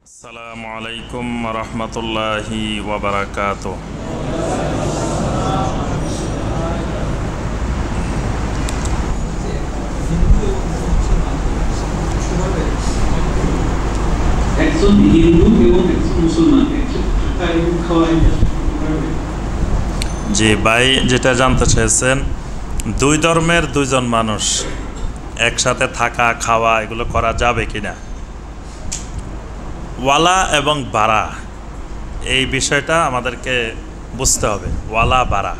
আসসালামু আলাইকুম রহমতুল্লাহি ওয়া বারাকাতুহু। একজন হিন্দু এবং একজন মুসলমান জি ভাই, যেটা জানতে চেয়েছেন, দুই ধর্মের দুইজন মানুষ একসাথে থাকা খাওয়া এগুলো করা যাবে কিনা। ওয়ালা এবং বারা, এই বিষয়টা আমাদেরকে বুঝতে হবে। ওয়ালা বারা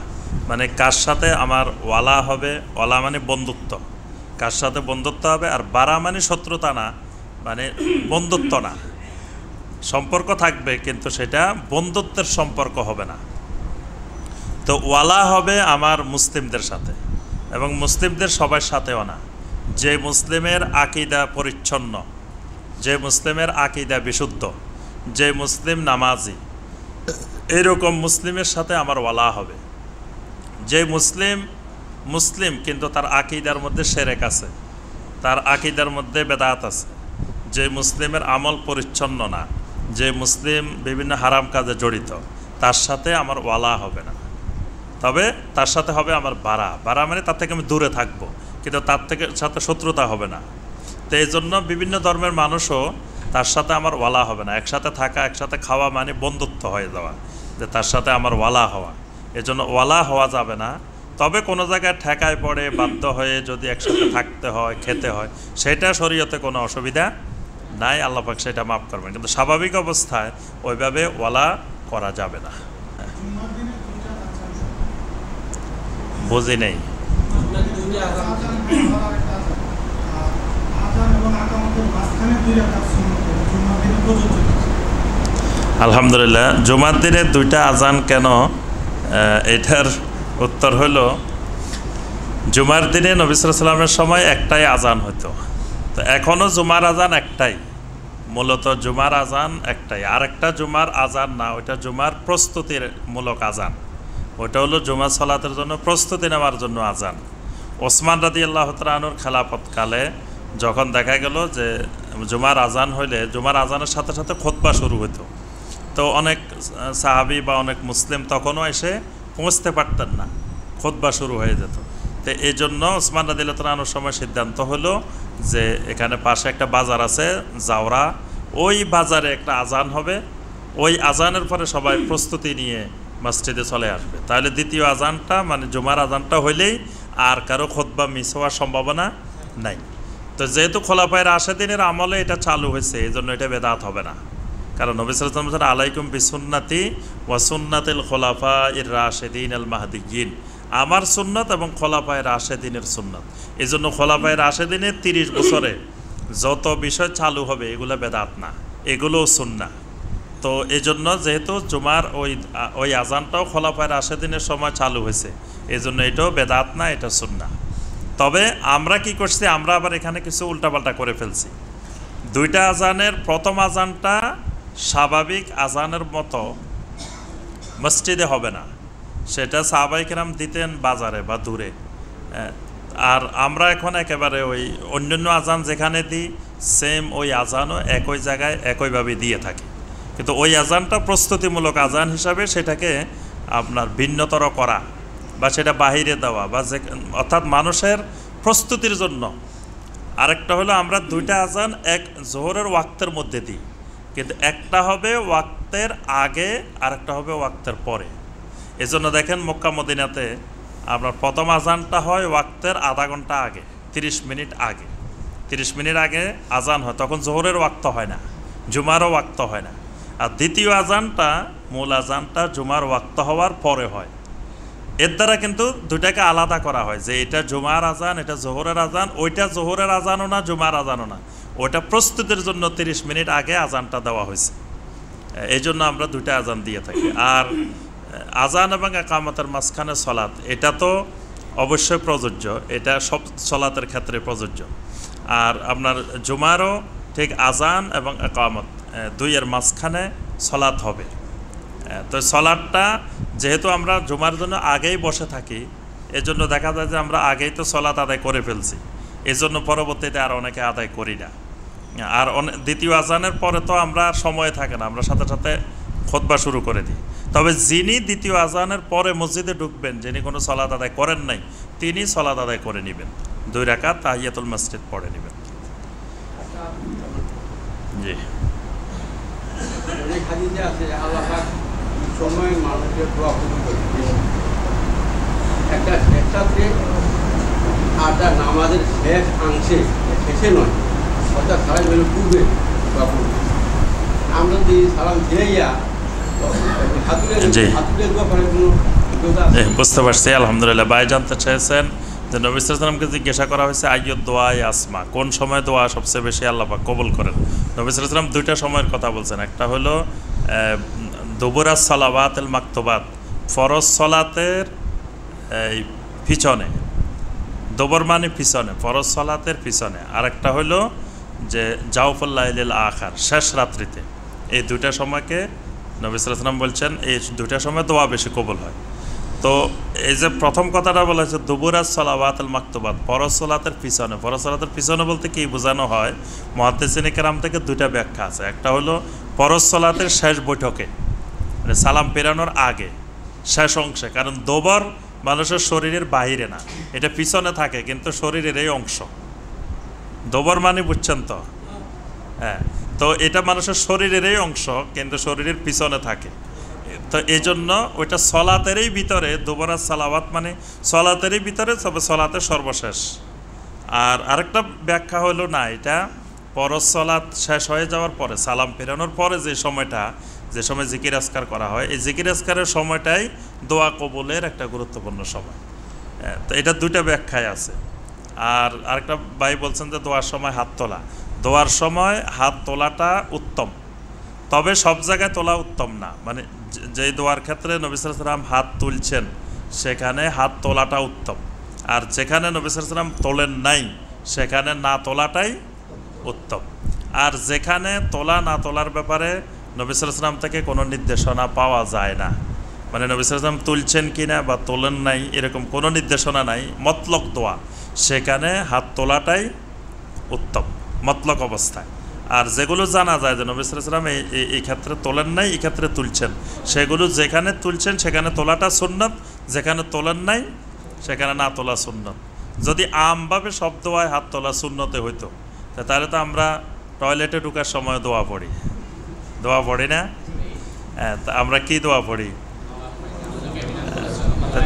মানে কার সাথে আমার ওয়ালা হবে, ওয়ালা মানে বন্ধুত্ব, কার সাথে বন্ধুত্ব হবে, আর বারা মানে শত্রুতা না, মানে বন্ধুত্ব না, সম্পর্ক থাকবে কিন্তু সেটা বন্ধুত্বের সম্পর্ক হবে না। তো ওয়ালা হবে আমার মুসলিমদের সাথে, এবং মুসলিমদের সবার সাথেও না। যে মুসলিমের আকীদা পরিচ্ছন্ন, যে মুসলিমের আকীদা বিশুদ্ধ, যে মুসলিম নামাজি, এরকম মুসলিমের সাথে আমার ওয়ালা হবে। যে মুসলিম কিন্তু তার আকীদার মধ্যে শিরক আছে, তার আকীদার মধ্যে বেদাত আছে, যে মুসলিমের আমল পরিচ্ছন্ন না, যে মুসলিম বিভিন্ন হারাম কাজে জড়িত, তার সাথে আমার ওয়ালা হবে না। তবে তার সাথে হবে আমার বারা মানে তার থেকে আমি দূরে থাকবো, কিন্তু তার সাথে শত্রুতা হবে না। তো এই জন্য বিভিন্ন ধর্মের মানুষও তার সাথে আমার ওয়ালা হবে না। একসাথে থাকা, একসাথে খাওয়া মানে বন্ধুত্ব হয়ে যাওয়া, যে তার সাথে আমার ওয়ালা হওয়া, এজন্য ওয়ালা হওয়া যাবে না। তবে কোনো জায়গায় ঠেকায় পড়ে বাধ্য হয়ে যদি একসাথে থাকতে হয়, খেতে হয়, সেটা শরীয়তে কোনো অসুবিধা নাই, আল্লাহ পাক সেটা মাফ করবেন। কিন্তু স্বাভাবিক অবস্থায় ওইভাবে ওয়ালা করা যাবে না। বুঝি নেই। আলহামদুলিল্লাহ, জুমার দিনে দুইটা আজান কেন, এটার উত্তর হলো, জুমার দিনে নবী সাল্লাল্লাহু আলাইহি ওয়াসাল্লামের সময় একটাই আজান হতো। তো এখনও জুমার আজান একটাই, মূলত জুমার আজান একটাই। আর একটা জুমার আজান না, ওইটা জুমার প্রস্তুতির মূলক আজান, ওইটা হলো জুমার সালাতের জন্য প্রস্তুতি নেওয়ার জন্য আজান। ওসমান রাদিয়াল্লাহু তাআলা আনহুর খেলাফতকালে যখন দেখা গেল যে জুমার আজান হইলে জুমার আজানের সাথে সাথে খুতবা শুরু হতো, তো অনেক সাহাবী বা অনেক মুসলিম তখনও এসে পৌঁছতে পারতেন না, খুতবা শুরু হয়ে যেত। তো এই জন্য ওসমান রাদিয়াল্লাহু তাআলা আনহুর সময় সিদ্ধান্ত হলো যে এখানে পাশে একটা বাজার আছে জাওরা, ওই বাজারে একটা আজান হবে, ওই আজানের পরে সবাই প্রস্তুতি নিয়ে মসজিদে চলে আসবে। তাহলে দ্বিতীয় আজানটা মানে জুমার আজানটা হইলেই আর কারো খুতবা মিস হওয়ার সম্ভাবনা নাই। তো যেহেতু খোলাফায়ে রাশেদিনের আমলে এটা চালু হয়েছে, এই জন্য এটা বেদাত হবে না। কারণ নবী সাল্লাল্লাহু আলাইহি ওয়াসাল্লাম আলাইকুম বিসুন্নতি ওয়া সুন্নাতিল খুলাফায়ে রাশেদিন আল মাহদিয়িন, আমার সুন্নত এবং খোলাফায়ে রাশেদিনের সুন্নত। এই জন্য খোলাফায়ে রাশেদিনের 30 বছরে যত বিষয় চালু হবে এগুলো বেদাত না, এগুলোও সুন্নাহ। তো এই জন্য যেহেতু জুমার ওই আজানটাও খোলাফায়ে রাশেদিনের সময় চালু হয়েছে, এই জন্য এটাও বেদাত না, এটা সুন্নাহ। তবে আমরা কি করছি, আমরা আবার এখানে কিছু উল্টাপাল্টা করে ফেলছি। দুইটা আজানের প্রথম আজানটা স্বাভাবিক আজানের মতো মসজিদে হবে না, সেটা সাহাবায়ে কেরাম দিতেন বাজারে বা দূরে। আর আমরা এখন একেবারে ওই অন্যান্য আজান যেখানে দিই সেম ওই আজানও একই জায়গায় একইভাবে দিয়ে থাকি, কিন্তু ওই আজানটা প্রস্তুতিমূলক আজান হিসাবে সেটাকে আপনার ভিন্নতর করা বা সেটা বাহিরে দেওয়া বা অর্থাৎ মানুষের প্রস্তুতির জন্য। আরেকটা হলো আমরা দুইটা আজান এক জোহরের ওয়াক্তের মধ্যে দিই, কিন্তু একটা হবে ওয়াক্তের আগে আর একটা হবে ওয়াক্তের পরে। এজন্য দেখেন মক্কা মদিনাতে আপনার প্রথম আজানটা হয় ওয়াক্তের আধা ঘন্টা আগে, 30 মিনিট আগে, 30 মিনিট আগে আজান হয়, তখন জোহরের ওয়াক্ত হয় না, জুমারও ওয়াক্ত হয় না। আর দ্বিতীয় আজানটা, মূল আজানটা জুমার ওয়াক্ত হওয়ার পরে হয়। এর দ্বারা কিন্তু দুইটাকে আলাদা করা হয় যে এটা জুমার আজান, এটা জোহরের আজান। ওইটা জোহরের আজানও না, জুমার আজানও না, ওইটা প্রস্তুতির জন্য 30 মিনিট আগে আজানটা দেওয়া হয়েছে। এই জন্য আমরা দুইটা আজান দিয়ে থাকি। আর আজান এবং ইকামতের মাঝখানে সলাত, এটা তো অবশ্যই প্রযোজ্য, এটা সব সলাতের ক্ষেত্রে প্রযোজ্য। আর আপনার জুমারও ঠিক আজান এবং ইকামত দুইয়ের মাঝখানে সলাত হবে। তো সলাটটা যেহেতু আমরা জুমার জন্য আগেই বসে থাকি, এজন্য দেখা যায় যে আমরা আগেই তো সলাত আদায় করে ফেলছি, এজন্য পরবর্তীতে আর অনেকে আদায় করি না। আর দ্বিতীয় আজানের পরে তো আমরা সময় থাকে না, আমরা সাথে সাথে খুতবা শুরু করে দিই। তবে যিনি দ্বিতীয় আজানের পরে মসজিদে ঢুকবেন, যিনি কোনো সালাত আদায় করেন নাই, তিনি সালাত আদায় করে নেবেন, 2 রাকাত তাহিয়াতুল মসজিদ পড়ে নেবেন। জি, নামাজের শেষ অংশে, শেষে নয়, অর্থাৎ সালাম হলো পূর্বে, আমরা যদি সালাম ছেড়ে বুঝতে পারছি। আলহামদুলিল্লাহ। ভাই জানতে চেয়েছেন যে নবী সাল্লাল্লাহু আলাইহি ওয়াসাল্লামকে জিজ্ঞাসা করা হয়েছে আইয়ুদ দোয়া আসমা, কোন সময় দোয়া সবচেয়ে বেশি আল্লাহ পাক কবুল করেন। নবী সাল্লাল্লাহু আলাইহি ওয়াসাল্লাম 2টা সময়ের কথা বলছেন। একটা হলো দুবুরাস সালাওয়াতুল মাকতুবাত, ফরজ সালাতের পিছনে, দুবর মানে পিছনে, ফরজ সালাতের পিছনে। আর একটা হলো যে জাওফুল লাইলিল আখার, শেষ রাত্রিতে। এই 2টা সময়কে নবী সাল্লাল্লাহু আলাইহি ওয়াসাল্লাম বলছেন এই 2টা সময় দোয়া বেশি কবুল হয়। তো এই যে প্রথম কথাটা বলা হয়েছে দুবুরাস সালাওয়াতুল মাকতুবাত, ফরজ সালাতের পিছনে। ফরজ সালাতের পিছনে বলতে কি বোঝানো হয়, মুহাদ্দিসিনে কেরাম থেকে 2টা ব্যাখ্যা আছে। একটা হলো ফরজ সালাতের শেষ বৈঠকে, মানে সালাম পেরানোর আগে, শেষ অংশে। কারণ দোবর মানুষের শরীরের বাহিরে না, এটা পিছনে থাকে, কিন্তু শরীরের এই অংশ। দোবর মানে বুঝছেন তো? হ্যাঁ, তো এটা মানুষের শরীরের এই অংশ, কিন্তু শরীরের পিছনে থাকে। তো এই জন্য ওইটা সলাতেরই ভিতরে, দুবরা সালাওয়াত মানে সলাতেরই ভিতরে, তবে সলাতের সর্বশেষ। আর আরেকটা ব্যাখ্যা হলো না, এটা ফরজ সালাত শেষ হয়ে যাওয়ার পরে, সালাম ফেরানোর পরে যে সময়টা, যে সময় জিকির আজকার করা হয়, এই জিকির আজকারের সময়টাই দোয়া কবুলের একটা গুরুত্বপূর্ণ সময়। তো এটা 2টা ব্যাখ্যায় আছে। আর আরেকটা ভাই বলছেন যে দোয়ার সময় হাত তোলা, দোয়ার সময় হাত তোলাটা উত্তম, তবে সব জায়গায় তোলা উত্তম না। মানে যেই দোয়ার ক্ষেত্রে নবী সাল্লাল্লাহু আলাইহি ওয়াসাল্লাম হাত তুলছেন সেখানে হাত তোলাটা উত্তম, আর যেখানে নবী সাল্লাল্লাহু আলাইহি ওয়াসাল্লাম তোলেন নাই সেখানে না তোলাটাই উত্তম। আর যেখানে তোলা না তোলার ব্যাপারে নবী সাল্লাল্লাহু আলাইহি ওয়াসাল্লাম থেকে কোনো নির্দেশনা পাওয়া যায় না, মানে নবী সাল্লাল্লাহু আলাইহি ওয়াসাল্লাম তুলছেন কিনা বা তোলেন নাই এরকম কোনো নির্দেশনা নাই, মতলক দোয়া, সেখানে হাত তোলাটাই উত্তম মতলক অবস্থায়। আর যেগুলো জানা যায় যে নবী সাল্লাল্লাহু আলাইহি ওয়াসাল্লাম এই ক্ষেত্রে তোলেন নাই, এই ক্ষেত্রে তুলছেন, সেগুলো যেখানে তুলছেন সেখানে তোলাটা সুন্নত, যেখানে তোলেন নাই সেখানে না তোলা সুন্নত। যদি আমভাবে সব দোয়ায় হাত তোলা সুন্নতে হইতো, তাহলে তো আমরা টয়লেটে ঢোকার সময় দোয়া পড়ি, দোয়া পড়ি না? হ্যাঁ, আমরা কি দোয়া পড়ি?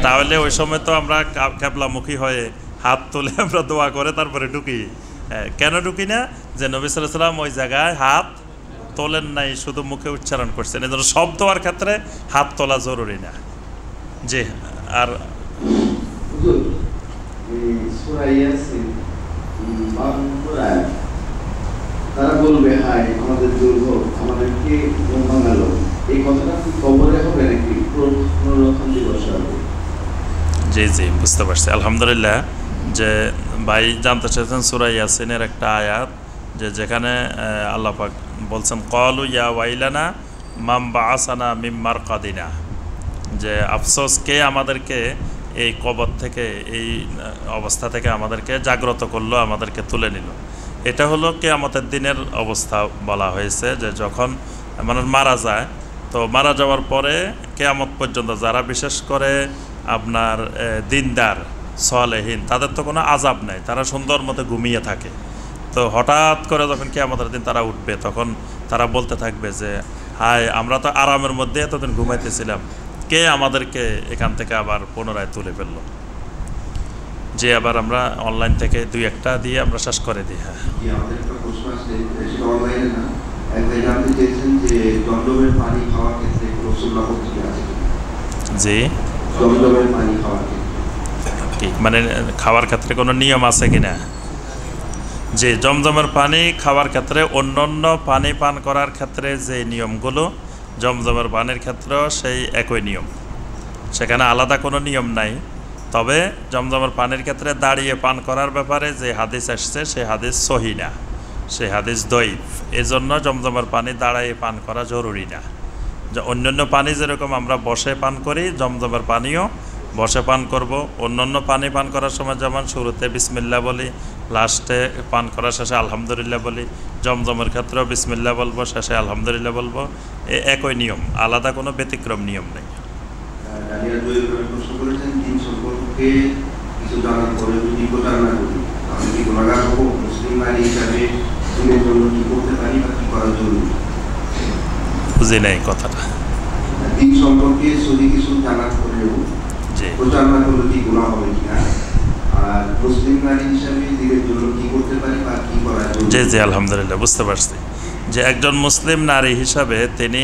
তাহলে ওই সময় তো আমরা ক্যাবলামুখী হয়ে হাত তুলে আমরা দোয়া করে তারপরে ঢুকি। কেন ঢুকি না? যে নবী সাল্লাল্লাহু আলাইহি ওয়াসাল্লাম ওই জায়গায় হাত তোলেন নাই, শুধু মুখে উচ্চারণ করছেন। এই জন্য সব দোয়ার ক্ষেত্রে হাত তোলা জরুরি না। জি, আর তারা বলবে হাই আমাদের দুর্ভোগ, আমাদেরকে ভাঙালো, এই কথাটা কি কবরে হবে নাকি পুনরুত্থান দিবসে হবে? জি জি, বুঝতে পারছি। আলহামদুলিল্লাহ। যে ভাই জানতে চাইছেন সূরা ইয়াসিনের একটা আয়াত, যে যেখানে আল্লাহ পাক বলছেন ক্বালু ইয়া ওয়াইলানা মাম বাআসানা মিন মারকাদিনা, যে আফসোস কে আমাদেরকে এই কবর থেকে, এই অবস্থা থেকে আমাদেরকে জাগ্রত করলো, আমাদেরকে তুলে নিল। এটা হলো কিয়ামতের দিনের অবস্থা বলা হয়েছে, যে যখন মানুষ মারা যায়, তো মারা যাওয়ার পরে কিয়ামত পর্যন্ত যারা বিশেষ করে আপনার দিনদার সালেহীন, তাদের তো কোনো আযাব নাই, তারা সুন্দর মতো ঘুমিয়ে থাকে। তো হঠাৎ করে যখন কিয়ামতের দিন তারা উঠবে, তখন তারা বলতে থাকবে যে হায়, আমরা তো আরামের মধ্যে এতদিন ঘুমাইতেছিলাম, কে আমাদেরকে এখান থেকে আবার পুনরায় তুলে ফেললো। যে আবার আমরা অনলাইন থেকে 2-1টা দিয়ে আমরা শেষ করে দিই। হ্যাঁ, আমাদের একটা প্রশ্ন আছে, সেটা অনলাইনে না, এক ভাই জানতে চেয়েছেন যে জমজমের পানি খাওয়ার ক্ষেত্রে রাসূলুল্লাহ কি আছে? জি, জমজমের পানি খাওয়ার ক্ষেত্রে কি মানে খাওয়ার ক্ষেত্রে কোনো নিয়ম আছে কিনা? যে জমজমের পানি খাওয়ার ক্ষেত্রে অন্যান্য পানি পান করার ক্ষেত্রে যে নিয়মগুলো, জমজমের পানির ক্ষেত্রেও সেই একই নিয়ম, সেখানে আলাদা কোনো নিয়ম নাই। তবে জমজমের পানির ক্ষেত্রে দাঁড়িয়ে পান করার ব্যাপারে যে হাদিস আসছে সেই হাদিস সহিহ না, সেই হাদিস দঈফ। এজন্য জমজমের পানি দাঁড়িয়ে পান করা জরুরি না। যে অন্যান্য পানি যেরকম আমরা বসে পান করি, জমজমের পানিও বসে পান করব। অন্যান্য পানি পান করার সময় যেমন শুরুতে বিসমিল্লাহ বলি, লাস্টে পান করা শেষে আলহামদুলিল্লাহ বলি, জমজমের ক্ষেত্রেও বিসমিল্লাহ বলবো, শেষে আলহামদুলিল্লাহ বলবো। একই নিয়ম, আলাদা কোনো ব্যতিক্রম নিয়ম নেই। প্রশ্ন করেছেন দিন সম্পর্কে কিছু জানার পরে যদি প্রচার না করি আমি কি গুনাহগার হব? মুসলিম নারী হিসাবে দিনের জন্য কি করতে পারি বা কি করা জরুরি? বুঝি নাই কথাটা। দিন সম্পর্কে সহি কিছু জানার পরেও জি, প্রচার না করলে কি গুনাহ হবে কিনা, আর মুসলিম নারী হিসাবে দিনের জন্য কি করতে পারি বা কি করা জরুরি? জি জি, আলহামদুলিল্লাহ বুঝতে পারছি যে একজন মুসলিম নারী হিসাবে তিনি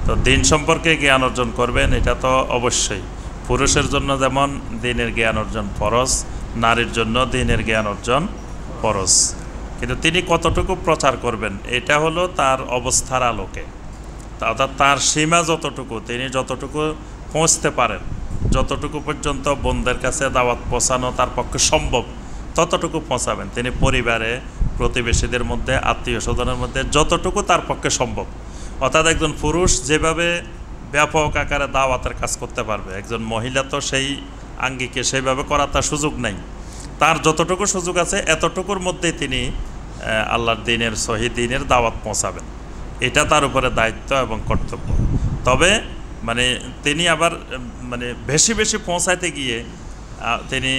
তো দিন সম্পর্কে জ্ঞান অর্জন করবেন, এটা তো অবশ্যই। পুরুষের জন্য যেমন দিনের জ্ঞান অর্জন ফরজ, নারীর জন্য দিনের জ্ঞান অর্জন ফরজ। কিন্তু তিনি কতটুকু প্রচার করবেন এটা হলো তার অবস্থার আলোকে, অর্থাৎ তার সীমা যতটুকু, তিনি যতটুকু পৌঁছতে পারেন, যতটুকু পর্যন্ত বোনদের কাছে দাওয়াত পৌঁছানো তার পক্ষে সম্ভব ততটুকু পৌঁছাবেন। তিনি পরিবারে, প্রতিবেশীদের মধ্যে, আত্মীয় স্বজনের মধ্যে যতটুকু তার পক্ষে সম্ভব। অর্থাৎ একজন পুরুষ যেভাবে ব্যাপক আকারে দাওয়াতের কাজ করতে পারবে, একজন মহিলা তো সেই আঙ্গিকে সেইভাবে করার তার সুযোগ নাই। তার যতটুকু সুযোগ আছে এতটুকুর মধ্যেই তিনি আল্লাহর দিনের, সহি দিনের দাওয়াত পৌঁছাবেন। এটা তার উপরে দায়িত্ব এবং কর্তব্য। তবে তিনি আবার বেশি বেশি পৌঁছাইতে গিয়ে তিনি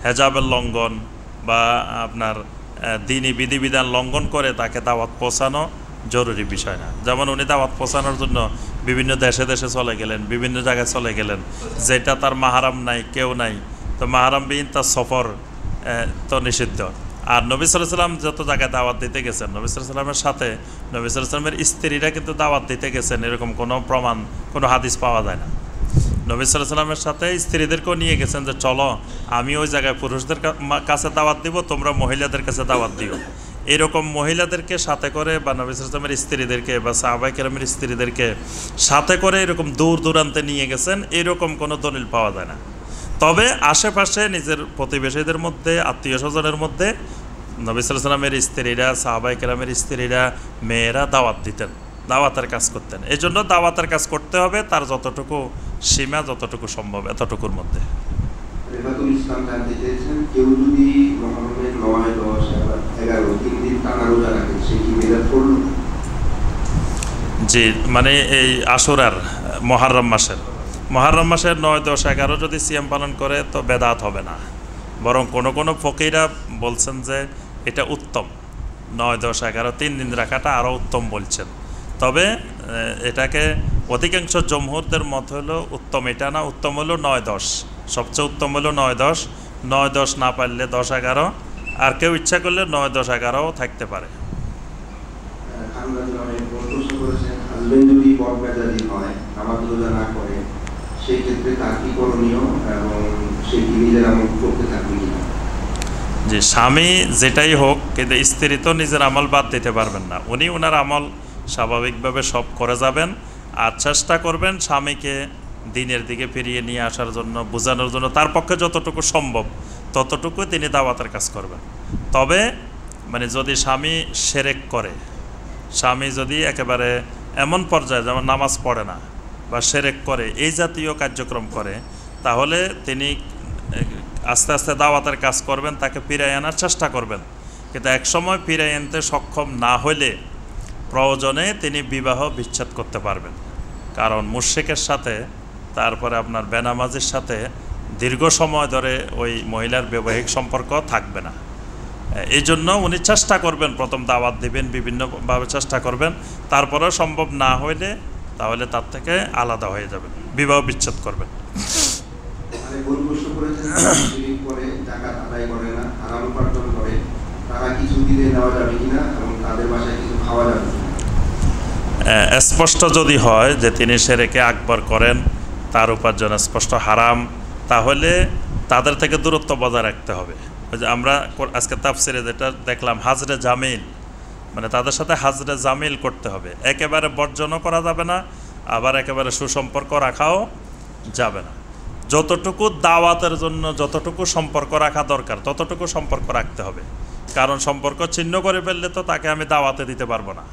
হেজাবের লঙ্ঘন বা আপনার দিনী বিধিবিধান লঙ্ঘন করে তাকে দাওয়াত পৌঁছানো জরুরি বিষয় না। যেমন উনি দাওয়াত পৌঁছানোর জন্য বিভিন্ন দেশে দেশে চলে গেলেন, বিভিন্ন জায়গায় চলে গেলেন, যেটা তার মাহারাম নাই, কেউ নাই, তো মাহারাম বিহীন তার সফর তো নিষিদ্ধ। আর নবী সাল্লাল্লাহু আলাইহি ওয়াসাল্লাম যত জায়গায় দাওয়াত দিতে গেছেন, নবী সাল্লাল্লাহু আলাইহি ওয়াসাল্লামের সাথে নবী সাল্লাল্লাহু আলাইহি ওয়াসাল্লামের স্ত্রীরা কিন্তু দাওয়াত দিতে গেছেন, এরকম কোনো প্রমাণ, কোনো হাদিস পাওয়া যায় না। নবী সাল্লাল্লাহু আলাইহি ওয়াসাল্লামের সাথে স্ত্রীদেরকেও নিয়ে গেছেন যে চলো আমি ওই জায়গায় পুরুষদের কাছে দাওয়াত দিব, তোমরা মহিলাদের কাছে দাওয়াত দিও। এরকম মহিলাদেরকে সাথে করে বা নবী সাল্লাল্লাহু আলাইহি ওয়াসাল্লামের স্ত্রীদেরকে বা সাহাবায়ে কেরামের স্ত্রীদেরকে সাথে করে এরকম দূর দূরান্তে নিয়ে গেছেন, এরকম কোনো দলিল পাওয়া যায় না। তবে আশেপাশে নিজের প্রতিবেশীদের মধ্যে, আত্মীয় স্বজনের মধ্যে নবী সাল্লাল্লাহু আলাইহি ওয়াসাল্লামের স্ত্রীরা, সাহাবায়ে কেরামের স্ত্রীরা, মেয়েরা দাওয়াত দিতেন, দাওয়াতের কাজ করতেন। এই জন্য দাওয়াতের কাজ করতে হবে তার যতটুকু সীমা, যতটুকু সম্ভব এতটুকুর মধ্যে। ইসলাম জানতে চেয়েছেন কেউ যদি মহরমের 9, 10, 11 3 দিন টানা রোজা রাখে সে কি বিদআত করলো? জি, এই আশুরার মুহররম মাসের 9, 10, 11 যদি সিয়াম পালন করে তো বেদাত হবে না, বরং কোনো ফকিরা বলছেন যে এটা উত্তম। 9, 10, 11 3 দিন রাখাটা আরও উত্তম বলছেন। তবে এটাকে অধিকাংশ জমহুরদের মত হলো উত্তম এটা না, উত্তম হলো 9, 10, সবচেয়ে উত্তম হলো 9, 10। 9, 10 না পারলে 10, 11, আর কেউ ইচ্ছা করলে 9, 10, 11ও থাকতে পারে। যদি বদমেজাজি হয়, নামাজ রোজা না করে, সেই ক্ষেত্রে তার কি করণীয় এবং সে কি নিজের আমল করতে থাকবে কিনা? যে স্বামী যেটাই হোক, কিন্তু স্ত্রী তো নিজের আমল বাদ দিতে পারবেন না। উনি ওনার আমল স্বাভাবিকভাবে সব করে যাবেন, আর চেষ্টা করবেন স্বামীকে দিনের দিকে ফিরিয়ে নিয়ে আসার জন্য, বোঝানোর জন্য তার পক্ষে যতটুকু সম্ভব ততটুকু তিনি দাওয়াতের কাজ করবেন। তবে যদি স্বামী শিরক করে, স্বামী যদি একেবারে এমন পর্যায়ে যেমন নামাজ পড়ে না বা শিরক করে, এই জাতীয় কার্যক্রম করে, তাহলে তিনি আস্তে আস্তে দাওয়াতের কাজ করবেন, তাকে ফিরিয়ে আনার চেষ্টা করবেন। কিন্তু একসময় ফিরিয়ে আনতে সক্ষম না হলে প্রয়োজনে তিনি বিবাহ বিচ্ছেদ করতে পারবেন। কারণ মুশরিকের সাথে, তারপরে আপনার বেনামাজির সাথে দীর্ঘ সময় ধরে ওই মহিলার বৈবাহিক সম্পর্ক থাকবে না। এই জন্য উনি চেষ্টা করবেন, প্রথম দাওয়াত দিবেন, বিভিন্নভাবে চেষ্টা করবেন, তারপরেও সম্ভব না হইলে তাহলে তার থেকে আলাদা হয়ে যাবেন, বিবাহ বিচ্ছেদ করবেন। স্পষ্ট যদি হয় যে তিনি শিরকে আকবার করেন, তার উপার্জন স্পষ্ট হারাম, তাহলে তাদের থেকে দূরত্ব বজায় রাখতে হবে। যে আমরা আজকে তাফসিরে যেটা দেখলাম, হাজরে জামিল, তাদের সাথে হাজরে জামিল করতে হবে। একেবারে বর্জনও করা যাবে না, আবার একেবারে সুসম্পর্ক রাখাও যাবে না। যতটুকু দাওয়াতের জন্য যতটুকু সম্পর্ক রাখা দরকার ততটুকু সম্পর্ক রাখতে হবে। কারণ সম্পর্ক ছিন্ন করে ফেললে তো তাকে আমি দাওয়াতে দিতে পারবো না।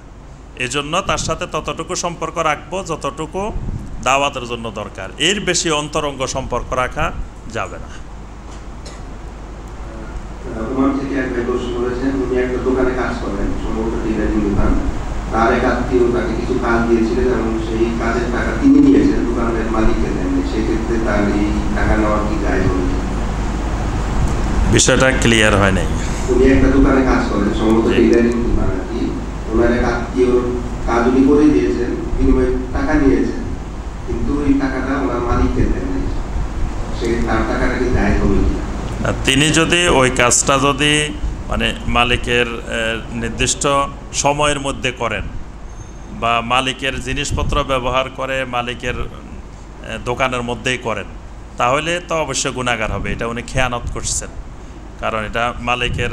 এজন্য তার সাথে ততটুকু সম্পর্ক রাখবো যতটুকু দাওয়াতের জন্য দরকার, এর বেশি অন্তরঙ্গ সম্পর্ক রাখা যাবে না। একটা দোকানে কাজ করেন, সম্ভবত টেলারিং দোকান। তার এক আত্মীয় তাকে কিছু কাজ দিয়েছিলেন এবং সেই কাজের টাকা তিনি নিয়েছেন, দোকানের মালিককে দেননি। সেক্ষেত্রে তার এই টাকা নেওয়ার কি জায়েজ হবে? বিষয়টা ক্লিয়ার হয় নাই। উনি একটা দোকানে কাজ করেন, সম্ভবত টেলারিং দোকান আর কি। ওনার এক আত্মীয় কাজ উনি করে দিয়েছেন, বিনিময়ে টাকা নিয়েছেন, কিন্তু এই টাকাটা ওনার মালিককে দেননি। সে তার টাকাটা কি জায়েজ হবে কি? তিনি যদি ওই কাজটা যদি মানে মালিকের নির্দিষ্ট সময়ের মধ্যে করেন বা মালিকের জিনিসপত্র ব্যবহার করে মালিকের দোকানের মধ্যেই করেন, তাহলে তো অবশ্যই গুনাহগার হবে। এটা উনি খেয়ানত করছেন, কারণ এটা মালিকের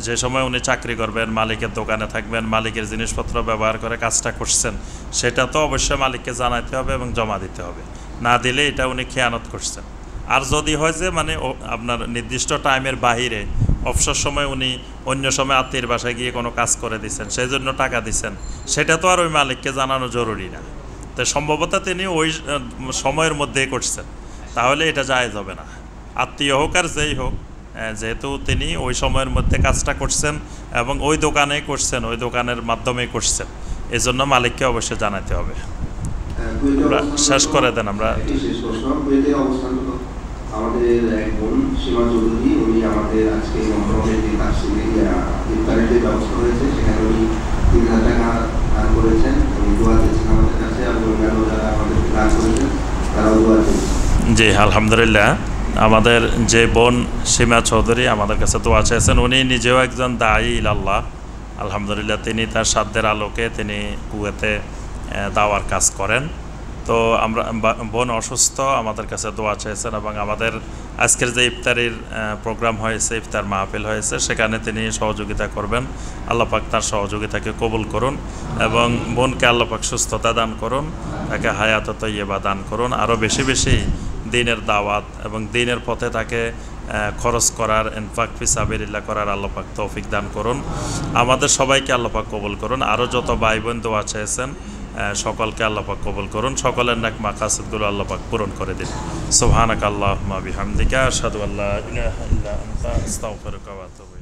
যে সময় উনি চাকরি করবেন, মালিকের দোকানে থাকবেন, মালিকের জিনিসপত্র ব্যবহার করে কাজটা করছেন, সেটা তো অবশ্যই মালিককে জানাতে হবে এবং জমা দিতে হবে। না দিলে এটা উনি খেয়ানত করছেন। আর যদি হয় যে মানে আপনার নির্দিষ্ট টাইমের বাহিরে অবসর সময় উনি অন্য সময় আত্মীয়ের বাসায় গিয়ে কোনো কাজ করে দিচ্ছেন, সেই জন্য টাকা দিচ্ছেন, সেটা তো আর ওই মালিককে জানানো জরুরি না। তো সম্ভবত তিনি ওই সময়ের মধ্যেই করছেন, তাহলে এটা জায়েজ হবে না। আত্মীয় হোক আর যেই হোক, যেহেতু তিনি ওই সময়ের মধ্যে কাজটা করছেন এবং ওই দোকানেই করছেন, ওই দোকানের মাধ্যমেই করছেন, এজন্য মালিককে অবশ্যই জানাতে হবে। আমরা শেষ করে দেন। আমরা আমাদের এক বোন সীমা চৌধুরী, উনি আমাদের আজকে মহরমের যে ইফতারের যে ব্যবস্থা হয়েছে সেখানে উনি 3000 টাকা দান করেছেন। উনি দোয়া দিয়েছেন আমাদের কাছে এবং অন্যান্য যারা আমাদের দান করেছেন তারাও দোয়া দিয়েছেন। জি আলহামদুলিল্লাহ, আমাদের যে বোন সীমা চৌধুরী আমাদের কাছে দোয়া চেয়েছেন, উনি নিজেও একজন দায়ী ইলাল্লাহ। আলহামদুলিল্লাহ, তিনি তার সাধ্যের আলোকে তিনি কুয়েতে দাওয়ার কাজ করেন। তো আমরা বোন অসুস্থ, আমাদের কাছে দোয়া চেয়েছেন এবং আমাদের আজকের যে ইফতারির প্রোগ্রাম হয়েছে, ইফতার মাহফিল হয়েছে, সেখানে তিনি সহযোগিতা করবেন। আল্লাহ পাক তার সহযোগিতাকে কবুল করুন এবং বোনকে আল্লাহ পাক সুস্থতা দান করুন, তাকে হায়াত তৈয়বা দান করুন। আরও বেশি বেশি দ্বীনের দাওয়াত এবং দ্বীনের পথে তাকে খরচ করার, ইনফাক ফি সাবিলিল্লাহ করার আল্লাহ পাক তৌফিক দান করুন। আমাদের সবাইকে আল্লাহ পাক কবুল করুন। আরও যত ভাই বোন দোয়া চেয়েছেন সকলকে আল্লাহ পাক কবুল করুন। সকলের নেক মাকাসিদগুলো আল্লাহ পাক পূরণ করে দিন। সুবহানাকা আল্লাহুম্মা বিহামদিকা আশহাদু আল্লা ইলাহা ইল্লা আনতা আস্তাগফিরুকা ওয়া আতুবু ইলাইক।